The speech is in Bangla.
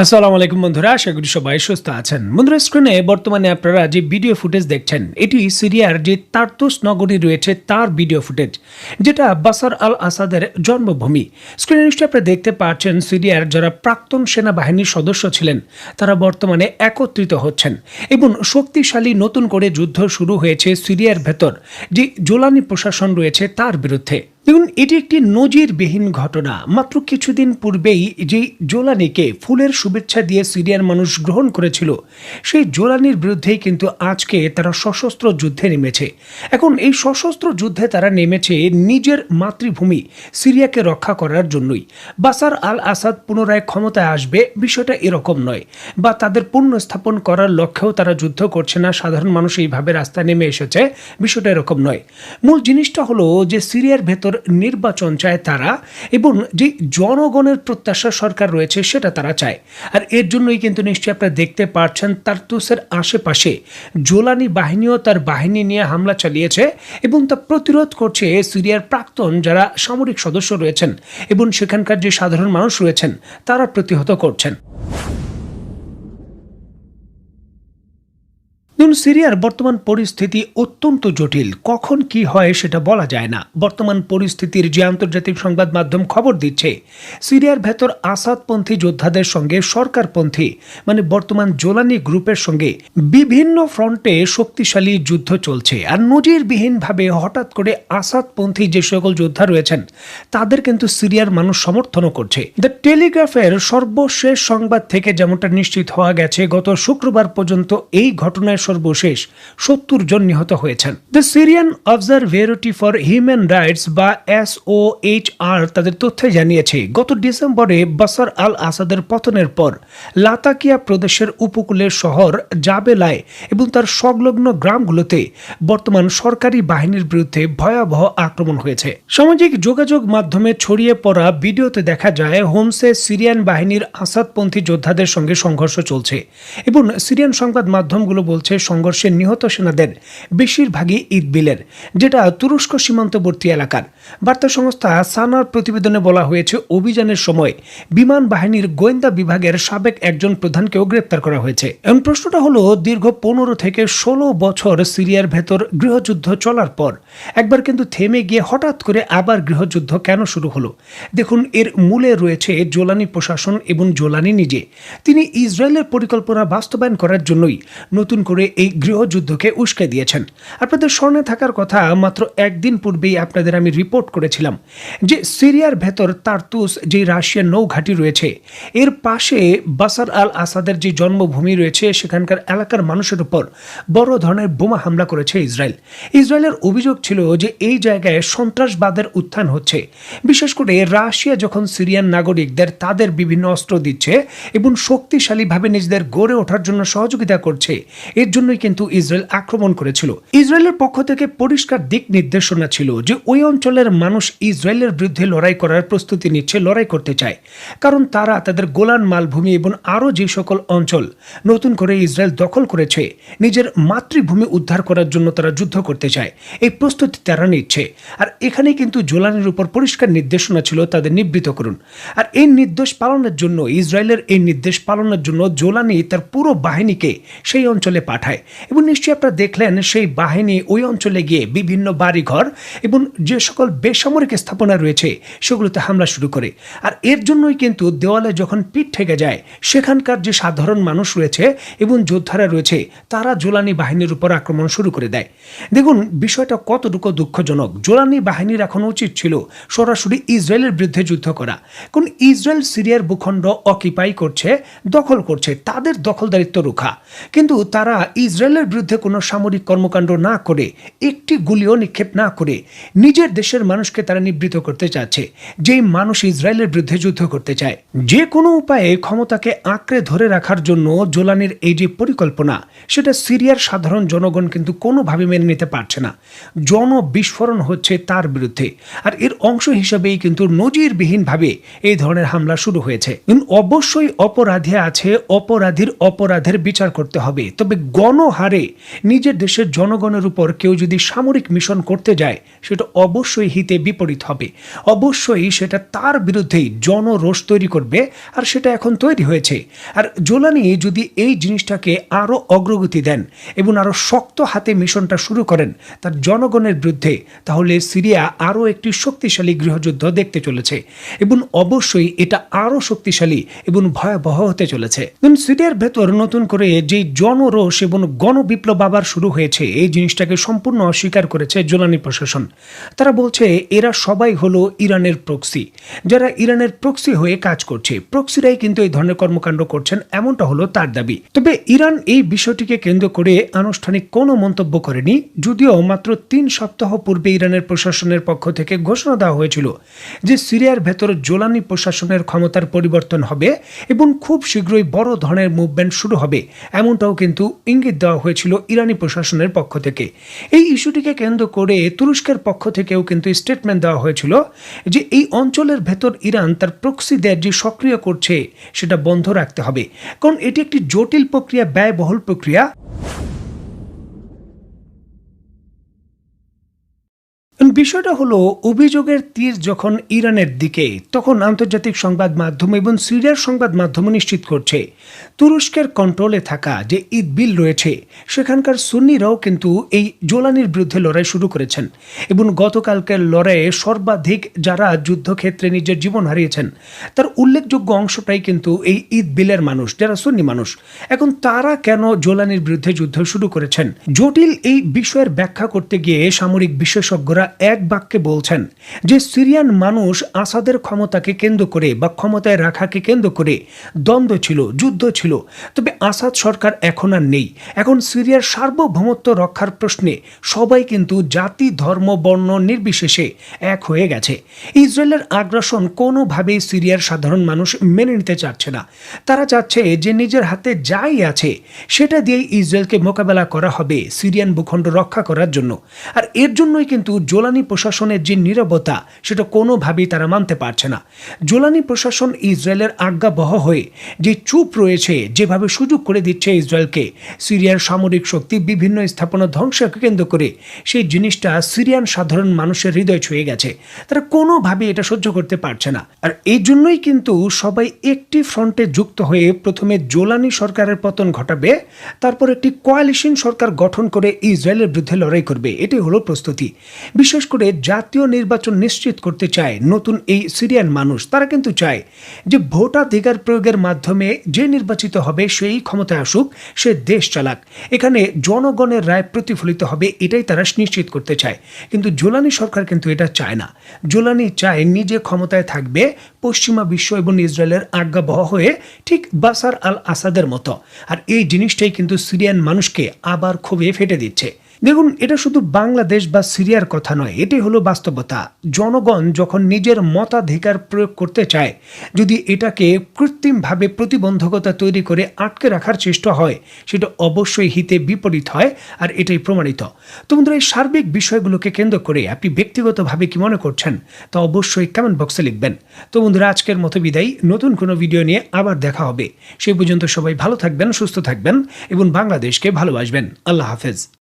আসসালামু আলাইকুম বন্ধুরা, আশা করি সবাই সুস্থ আছেন। বন্ধুরা, স্ক্রিনে বর্তমানে আপনারা যে ভিডিও ফুটেজ দেখছেন, এটি সিরিয়ার যে তার্তুস নগরী রয়েছে তার ভিডিও ফুটেজ, যেটা বাশার আল আসাদের জন্মভূমি। স্ক্রিনে নিশ্চয়ই আপনারা দেখতে পাচ্ছেন সিরিয়ার যারা প্রাক্তন সেনাবাহিনীর সদস্য ছিলেন তারা বর্তমানে একত্রিত হচ্ছেন এবং শক্তিশালী নতুন করে যুদ্ধ শুরু হয়েছে সিরিয়ার ভেতর যে জোলানি প্রশাসন রয়েছে তার বিরুদ্ধে। দেখুন, এটি একটি নজিরবিহীন ঘটনা। মাত্র কিছুদিন পূর্বেই যে জোলানিকে ফুলের শুভেচ্ছা দিয়ে সিরিয়ার মানুষ গ্রহণ করেছিল, সেই জোলানির বিরুদ্ধেই কিন্তু আজকে তারা সশস্ত্র যুদ্ধে নেমেছে। এখন এই সশস্ত্র যুদ্ধে তারা নেমেছে নিজের মাতৃভূমি সিরিয়াকে রক্ষা করার জন্যই। বাশার আল আসাদ পুনরায় ক্ষমতায় আসবে বিষয়টা এরকম নয়, বা তাদের পুনঃস্থাপন করার লক্ষ্যেও তারা যুদ্ধ করছে না, সাধারণ মানুষ এইভাবে রাস্তায় নেমে এসেছে, বিষয়টা এরকম নয়। মূল জিনিসটা হলো যে সিরিয়ার ভেতর নির্বাচন চায় তারা, এবং যে জনগণের প্রত্যাশা সরকার রয়েছে সেটা তারা চায়। আর এর জন্যই কিন্তু নিশ্চয়ই আপনারা দেখতে পাচ্ছেন তার্তুসের আশেপাশে জোলানি বাহিনীও তার বাহিনী নিয়ে হামলা চালিয়েছে এবং তা প্রতিরোধ করছে সিরিয়ার প্রাক্তন যারা সামরিক সদস্য রয়েছেন এবং সেখানকার যে সাধারণ মানুষ রয়েছেন তারা প্রতিহত করছেন। সিরিয়ার বর্তমান পরিস্থিতি অত্যন্ত জটিল। কখন কি হয় সেটা বলা যায় না। বর্তমান পরিস্থিতির যে আন্তর্জাতিক সংবাদ মাধ্যম খবর দিচ্ছে, সিরিয়ার ভেতর আসাদপন্থী যোদ্ধাদের সঙ্গে সরকারপন্থী মানে বর্তমান জোলানি গ্রুপের সঙ্গে বিভিন্ন ফ্রন্টে শক্তিশালী যুদ্ধ চলছে। আর নজিরবিহীনভাবে হঠাৎ করে আসাদপন্থী যে সকল যোদ্ধা রয়েছেন তাদের কিন্তু সিরিয়ার মানুষ সমর্থনও করছে। দ্য টেলিগ্রাফের সর্বশেষ সংবাদ থেকে যেমনটা নিশ্চিত হওয়া গেছে, গত শুক্রবার পর্যন্ত এই ঘটনায় সর্বশেষ 70 জন নিহত হয়েছেন। The Syrian observatory for human rights বা SOHR তাদের তথ্যে জানিয়েছে, গত ডিসেম্বরে বাশার আল আসাদের পতনের পর লাতাকিয়া প্রদেশের উপকূলের শহর জাবেলায় এবং তার সংলগ্ন গ্রামগুলোতে বর্তমান সরকারি বাহিনীর বিরুদ্ধে ভয়াবহ আক্রমণ হয়েছে। সামাজিক যোগাযোগ মাধ্যমে ছড়িয়ে পড়া ভিডিওতে দেখা যায় হোমসে সিরিয়ান বাহিনীর আসাদপন্থী যোদ্ধাদের সঙ্গে সংঘর্ষ চলছে এবং সিরিয়ান সংবাদ মাধ্যমগুলো বলছে সংঘর্ষে নিহত সেনাদের বেশিরভাগই ইদবিলের, যেটা তুরস্ক সীমান্তবর্তী এলাকার। বার্তা সংস্থা সানার প্রতিবেদনে বলা হয়েছে, অভিযানের সময় বিমান বাহিনীর গোয়েন্দা বিভাগের সাবেক একজন প্রধানকেও গ্রেপ্তার করা হয়েছে। এবং প্রশ্নটা হলো, দীর্ঘ 15 থেকে 16 বছর সিরিয়ার ভেতর গৃহযুদ্ধ চলার পর একবার কিন্তু থেমে গিয়ে হঠাৎ করে আবার গৃহযুদ্ধ কেন শুরু হলো? দেখুন, এর মূলে রয়েছে জোলানি প্রশাসন এবং জোলানি নিজে। তিনি ইসরায়েলের পরিকল্পনা বাস্তবায়ন করার জন্যই নতুন করে এই গৃহযুদ্ধকে উস্কে দিয়েছেন। আপনাদের স্মরণে থাকার কথা, মাত্র একদিন পূর্বেই আপনাদের আমি রিপোর্ট করেছিলাম যে সিরিয়ার ভেতর তার্তুস যে রাশিয়ার নৌঘাঁটি রয়েছে এর পাশে বাশার আল আসাদের যে জন্মভূমি রয়েছে সেখানকার এলাকার মানুষের উপর বড় ধরনের বোমা হামলা করেছে ইসরায়েল। ইসরায়েলের অভিযোগ ছিল যে এই জায়গায় সন্ত্রাসবাদের উত্থান হচ্ছে, বিশেষ করে রাশিয়া যখন সিরিয়ান নাগরিকদের তাদের বিভিন্ন অস্ত্র দিচ্ছে এবং শক্তিশালীভাবে নিজেদের গড়ে ওঠার জন্য সহযোগিতা করছে, এর জন্যই কিন্তু ইসরায়েল আক্রমণ করেছিল। ইসরায়েলের পক্ষ থেকে পরিষ্কার দিক নির্দেশনা ছিল যে ওই অঞ্চলের মানুষ ইসরায়েলের বিরুদ্ধে লড়াই করার প্রস্তুতি নিচ্ছে, লড়াই করতে চায়, কারণ তারা তাদের গোলান মালভূমি এবং আরও যে সকল অঞ্চল নতুন করে ইসরায়েল দখল করেছে নিজের মাতৃভূমি উদ্ধার করার জন্য তারা যুদ্ধ করতে চায়। এই প্রস্তুতি তারা নিচ্ছে। আর এখানে কিন্তু জোলানির উপর পরিষ্কার নির্দেশনা ছিল তাদের নিবৃত করুন। আর এই নির্দেশ পালনের জন্য, ইসরায়েলের এই নির্দেশ পালনের জন্য জোলানি তার পুরো বাহিনীকে সেই অঞ্চলে পাঠায় এবং নিশ্চয়ই আপনারা দেখলেন সেই বাহিনী ওই অঞ্চলে গিয়ে বিভিন্ন বাড়িঘর এবং যে সকল বেসামরিক স্থাপনা রয়েছে সেগুলোতে হামলা শুরু করে। আর এর জন্যই কিন্তু দেওয়ালে যখন পিঠ ঠেকে যায় সেখানকার যে সাধারণ মানুষ রয়েছে এবং যোদ্ধারা রয়েছে তারা জোলানি বাহিনীর উপর আক্রমণ শুরু করে দেয়। দেখুন, বিষয়টা কতটুকু দুঃখজনক। জোলানি বাহিনীর এখন উচিত ছিল সরাসরি ইসরায়েলের বিরুদ্ধে যুদ্ধ করা, কারণ ইসরায়েল সিরিয়ার ভূখণ্ড অকিপাই করছে, দখল করছে, তাদের দখলদারিত্ব রক্ষা। কিন্তু তারা ইসরায়েলের বিরুদ্ধে কোনো সামরিক কর্মকাণ্ড না করে, একটি গুলিও নিক্ষেপ না করে নিজের দেশের মানুষকে তারা নিবৃত করতে চাচ্ছে, যেই মানুষ ইসরায়েলের বিরুদ্ধে যুদ্ধ করতে চায়। যে কোনো উপায়ে ক্ষমতাকে আঁকড়ে ধরে রাখার জন্য জোলানির এই যে পরিকল্পনা, সেটা সিরিয়ার সাধারণ জনগণ কিন্তু কোনোভাবে মেনে নিতে পারছে না। জনবিস্ফোরণ হচ্ছে তার বিরুদ্ধে, আর এর অংশ হিসেবেই কিন্তু নজিরবিহীনভাবে এই ধরনের হামলা শুরু হয়েছে। অবশ্যই অপরাধী আছে, অপরাধীর অপরাধের বিচার করতে হবে, তবে রণহারে নিজের দেশের জনগণের উপর কেউ যদি সামরিক মিশন করতে যায় সেটা অবশ্যই হিতে বিপরীত হবে, অবশ্যই সেটা তার বিরুদ্ধেই জনরোষ তৈরি করবে, আর সেটা এখন তৈরি হয়েছে। আর জোলানি যদি এই জিনিসটাকে আরও অগ্রগতি দেন এবং আরও শক্ত হাতে মিশনটা শুরু করেন তার জনগণের বিরুদ্ধে, তাহলে সিরিয়া আরও একটি শক্তিশালী গৃহযুদ্ধ দেখতে চলেছে এবং অবশ্যই এটা আরও শক্তিশালী এবং ভয়াবহ হতে চলেছে। সিরিয়ার ভেতর নতুন করে যে জনরোষ এবং গণবিপ্লব আবার শুরু হয়েছে, এই জিনিসটাকে সম্পূর্ণ অস্বীকার করেছে জোলানি প্রশাসন। তারা বলছে এরা সবাই হলো ইরানের প্রক্সি, যারা ইরানের প্রক্সি হয়ে কাজ করছে, প্রক্সিরাই কিন্তু এই ধরনের কর্মকাণ্ড করছেন, এমনটা হলো তার দাবি। তবে ইরান এই বিষয়টিকে কেন্দ্র করে আনুষ্ঠানিক কোনো মন্তব্য করেনি, যদিও মাত্র 3 সপ্তাহ পূর্বে ইরানের প্রশাসনের পক্ষ থেকে ঘোষণা দেওয়া হয়েছিল যে সিরিয়ার ভেতর জোলানি প্রশাসনের ক্ষমতার পরিবর্তন হবে এবং খুব শীঘ্রই বড় ধরনের মুভমেন্ট শুরু হবে, এমনটাও কিন্তু ইঙ্গিত দেওয়া হয়েছিল ইরানি প্রশাসনের পক্ষ থেকে। এই ইস্যুটিকে কেন্দ্র করে তুরস্কের পক্ষ থেকেও কিন্তু স্টেটমেন্ট দেওয়া হয়েছিল যে এই অঞ্চলের ভেতর ইরান তার প্রক্সিদের যে সক্রিয় করছে সেটা বন্ধ রাখতে হবে, কারণ এটি একটি জটিল প্রক্রিয়া, ব্যয়বহুল প্রক্রিয়া। বিষয়টা হলো অভিযোগের তীর যখন ইরানের দিকে, তখন আন্তর্জাতিক সংবাদ মাধ্যম এবং সিরিয়ার সংবাদ মাধ্যম নিশ্চিত করছে তুরস্কের কন্ট্রোলে থাকা যে ইদবিল রয়েছে সেখানকার সুন্নিরাও কিন্তু এই জোলানির বিরুদ্ধে লড়াই শুরু করেছেন এবং গতকালকের লড়াইয়ে সর্বাধিক যারা যুদ্ধক্ষেত্রে নিজের জীবন হারিয়েছেন তার উল্লেখযোগ্য অংশটাই কিন্তু এই ইদবিলের মানুষ, যারা সুন্নি মানুষ। এখন তারা কেন জোলানির বিরুদ্ধে যুদ্ধ শুরু করেছেন, জটিল এই বিষয়ের ব্যাখ্যা করতে গিয়ে সামরিক বিশেষজ্ঞরা এক বাক্যে বলছেন যে সিরিয়ান মানুষ আসাদের ক্ষমতাকে কেন্দ্র করে বা ক্ষমতায় রাখাকে কেন্দ্র করে দ্বন্দ্ব ছিল, যুদ্ধ ছিল। তবে আসাদ সরকার এখন আর নেই। এখন সিরিয়ার সার্বভৌমত্ব রক্ষার প্রশ্নে সবাই কিন্তু জাতি, ধর্ম, বর্ণ নির্বিশেষে এক হয়ে গেছে। ইসরায়েলের আগ্রাসন কোনোভাবেই সিরিয়ার সাধারণ মানুষ মেনে নিতে চাচ্ছে না। তারা চাচ্ছে যে নিজের হাতে যাই আছে সেটা দিয়েই ইসরায়েলকে মোকাবেলা করা হবে সিরিয়ান ভূখণ্ড রক্ষা করার জন্য। আর এর জন্যই কিন্তু জোলানি প্রশাসনের যে নীরবতা সেটা কোনোভাবেই তারা মানতে পারছে না। জোলানি প্রশাসন ইসরায়েলের আজ্ঞাবহ হয়ে যে চুপ রয়েছে, যেভাবে সুযোগ করে দিচ্ছে ইসরায়েলকে সিরিয়ার সামরিক শক্তি বিভিন্ন স্থাপনা ধ্বংসকে কেন্দ্র করে, সেই জিনিসটা সিরিয়ান সাধারণ মানুষের হৃদয় ছুঁয়ে গেছে। তারা কোনোভাবে এটা সহ্য করতে পারছে না। আর এই জন্যই কিন্তু সবাই একটি ফ্রন্টে যুক্ত হয়ে প্রথমে জোলানি সরকারের পতন ঘটাবে, তারপর একটি কোয়ালিশন সরকার গঠন করে ইসরায়েলের বিরুদ্ধে লড়াই করবে। এটাই হলো প্রস্তুতি। বিশেষ করে জাতীয় নির্বাচন নিশ্চিত করতে চায় নতুন এই সিরিয়ান মানুষ। তারা কিন্তু চায় যে ভোটাধিকার প্রয়োগের মাধ্যমে যে নির্বাচিত হবে সেই ক্ষমতায় আসুক, সে দেশ চালাক, এখানে জনগণের রায় প্রতিফলিত হবে, এটাই তারা নিশ্চিত করতে চায়। কিন্তু জোলানি সরকার কিন্তু এটা চায় না। জোলানি চায় নিজে ক্ষমতায় থাকবে, পশ্চিমা বিশ্ব এবং ইসরায়েলের আজ্ঞাবহ হয়ে, ঠিক বাসার আল আসাদের মতো। আর এই জিনিসটাই কিন্তু সিরিয়ান মানুষকে আবার ক্ষোভে ফেটে দিচ্ছে। দেখুন, এটা শুধু বাংলাদেশ বা সিরিয়ার কথা নয়, এটাই হলো বাস্তবতা। জনগণ যখন নিজের মতাধিকার প্রয়োগ করতে চায়, যদি এটাকে কৃত্রিমভাবে প্রতিবন্ধকতা তৈরি করে আটকে রাখার চেষ্টা হয়, সেটা অবশ্যই হিতে বিপরীত হয়, আর এটাই প্রমাণিত। তো বন্ধুরা, এই সার্বিক বিষয়গুলোকে কেন্দ্র করে আপনি ব্যক্তিগতভাবে কি মনে করছেন তা অবশ্যই কমেন্ট বক্সে লিখবেন। তো বন্ধুরা, আজকের মতো বিদায়। নতুন কোনো ভিডিও নিয়ে আবার দেখা হবে। সেই পর্যন্ত সবাই ভালো থাকবেন, সুস্থ থাকবেন এবং বাংলাদেশকে ভালোবাসবেন। আল্লাহ হাফেজ।